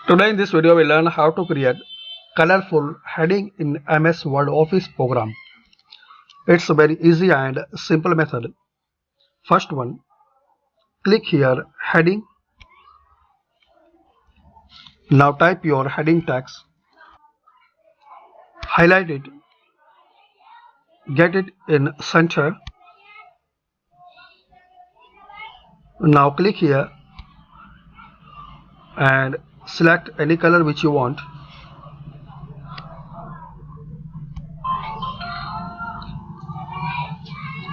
Today in this video we learn how to create colorful heading in MS Word Office program. It's a very easy and simple method. First one, click here heading. Now type your heading text. Highlight it. Get it in center. Now click here and select any color which you want.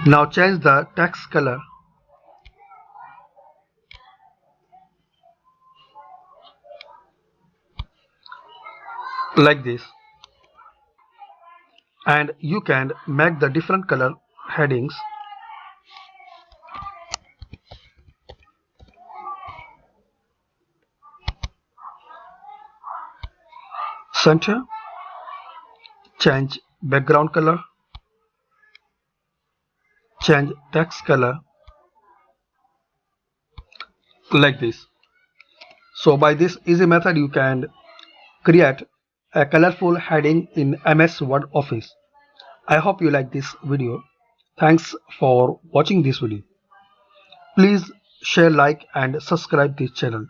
Now change the text color. Like this. And you can make the different color headings. Center. Change background color. Change text color. Like this. So by this easy method you can create a colorful heading in MS Word Office. I hope you like this video. Thanks for watching this video. Please share, like and subscribe this channel.